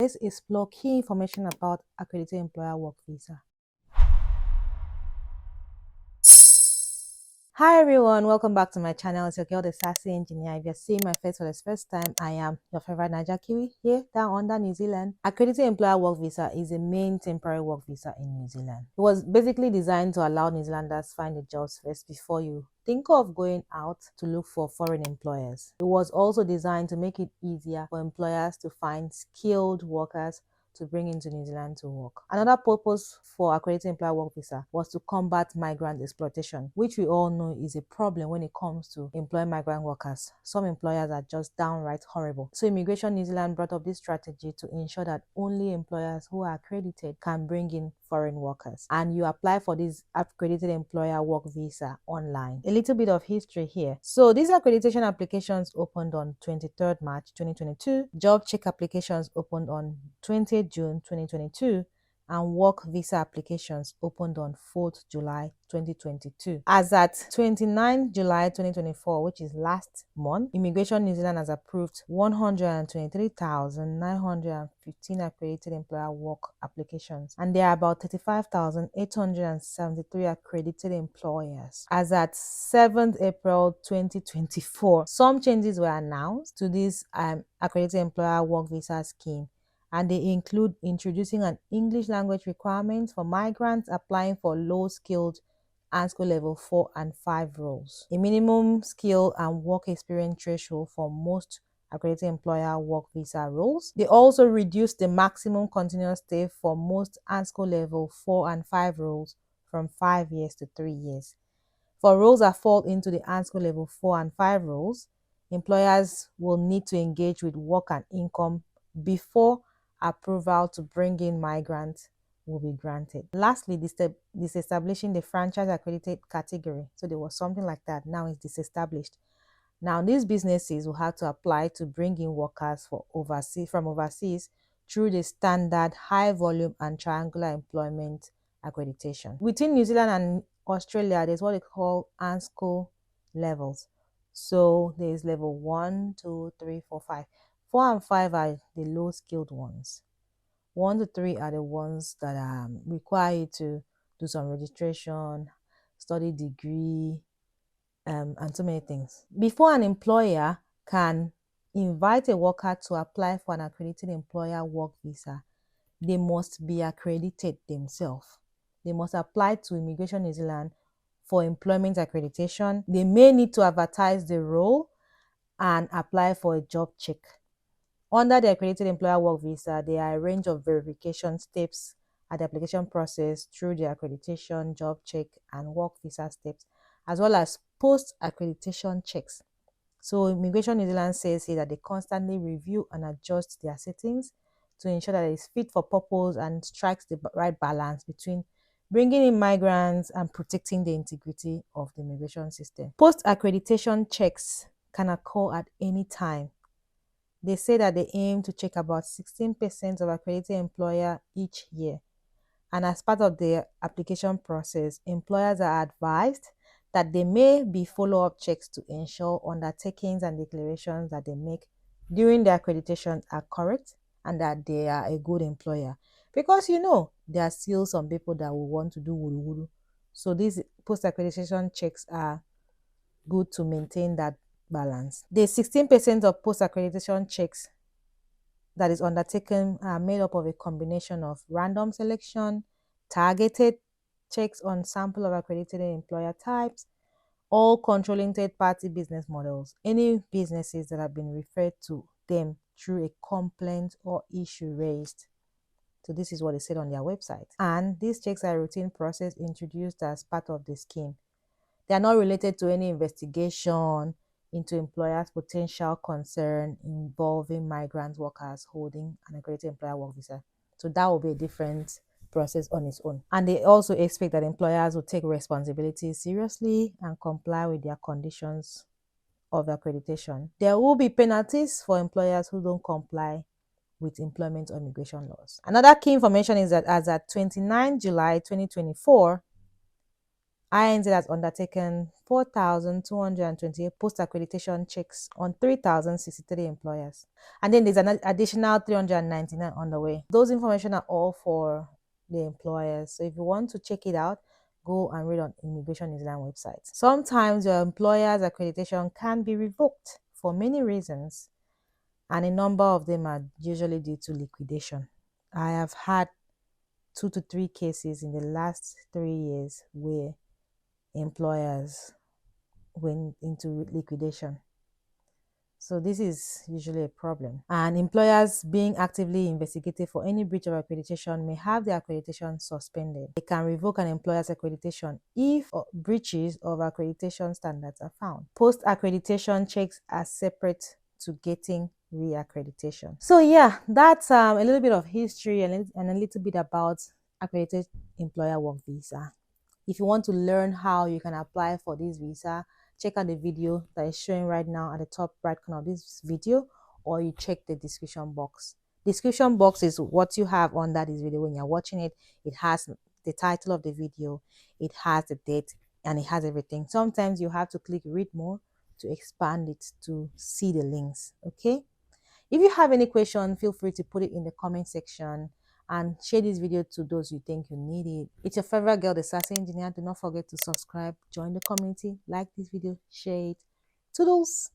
Let's explore key information about Accredited Employer Work Visa. Hi everyone, welcome back to my channel. It's your girl, the Sassy Engineer. If you're seeing my face for the first time, I am your favorite Niger Kiwi here down under New Zealand. Accredited Employer Work Visa is a main temporary work visa in New Zealand. It was basically designed to allow New Zealanders find the jobs first before you think of going out to look for foreign employers. It was also designed to make it easier for employers to find skilled workers to bring into New Zealand to work. Another purpose for Accredited Employer Work Visa was to combat migrant exploitation, which we all know is a problem when it comes to employing migrant workers. Some employers are just downright horrible. So Immigration New Zealand brought up this strategy to ensure that only employers who are accredited can bring in foreign workers. And you apply for this Accredited Employer Work Visa online. A little bit of history here. So these accreditation applications opened on 23rd March 2022. Job check applications opened on 20th June 2022. And work visa applications opened on 4th July 2022. As at 29th July 2024, which is last month, Immigration New Zealand has approved 123,915 accredited employer work applications, and there are about 35,873 accredited employers. As at 7th April 2024, some changes were announced to this accredited employer work visa scheme, and they include introducing an English language requirement for migrants applying for low-skilled ANSCO level 4 and 5 roles, a minimum skill and work experience threshold for most accredited employer work visa roles. They also reduced the maximum continuous stay for most ANSCO level 4 and 5 roles from 5 years to 3 years. For roles that fall into the ANSCO level 4 and 5 roles, employers will need to engage with work and income before approval to bring in migrants will be granted. Lastly, disestablishing the franchise accredited category. So there was something like that. Now it's disestablished. Now these businesses will have to apply to bring in workers from overseas through the standard high volume and triangular employment accreditation. Within New Zealand and Australia, there's what they call ANSCO levels. So there's level 1, 2, 3, 4, 5. 4 and 5 are the low skilled ones. 1 to 3 are the ones that require you to do some registration, study degree, and so many things. Before an employer can invite a worker to apply for an accredited employer work visa, they must be accredited themselves. They must apply to Immigration New Zealand for employment accreditation. They may need to advertise the role and apply for a job check. Under the Accredited Employer Work Visa, there are a range of verification steps at the application process through the accreditation, job check, and work visa steps, as well as post-accreditation checks. So Immigration New Zealand says here that they constantly review and adjust their settings to ensure that it's fit for purpose and strikes the right balance between bringing in migrants and protecting the integrity of the immigration system. Post-accreditation checks can occur at any time. They say that they aim to check about 16% of accredited employer each year. And as part of the application process, employers are advised that there may be follow-up checks to ensure undertakings and declarations that they make during the accreditation are correct and that they are a good employer. Because there are still some people that will want to do wuru-wuru. So these post-accreditation checks are good to maintain that balance. The 16% of post-accreditation checks that is undertaken are made up of a combination of random selection, targeted checks on sample of accredited employer types, all controlling third-party business models, any businesses that have been referred to them through a complaint or issue raised. So this is what they said on their website. And these checks are a routine process introduced as part of the scheme. They are not related to any investigation into employers' potential concern involving migrant workers holding an accredited employer work visa. So that will be a different process on its own. And they also expect that employers will take responsibility seriously and comply with their conditions of accreditation. There will be penalties for employers who don't comply with employment or immigration laws. Another key information is that as at 29 July 2024, INZ has undertaken 4,228 post-accreditation checks on 3,063 employers. And then there's an additional 399 on the way. Those information are all for the employers. So if you want to check it out, go and read on Immigration New Zealand website. Sometimes your employer's accreditation can be revoked for many reasons, and a number of them are usually due to liquidation. I have had 2 to 3 cases in the last 3 years where employers went into liquidation. So this is usually a problem. And employers being actively investigated for any breach of accreditation may have their accreditation suspended. They can revoke an employer's accreditation if breaches of accreditation standards are found. Post-accreditation checks are separate to getting reaccreditation. So yeah, that's a little bit of history and a little bit about Accredited Employer Work Visa. If you want to learn how you can apply for this visa, check out the video that is showing right now at the top right corner of this video, or you check the description box. Description box is what you have under this video when you're watching it. It has the title of the video, it has the date, and it has everything. Sometimes you have to click read more to expand it to see the links. Okay, if you have any question, feel free to put it in the comment section and share this video to those you think you need it. It's your favorite girl, the Sassy Engineer. Do not forget to subscribe, join the community, like this video, share it. Toodles!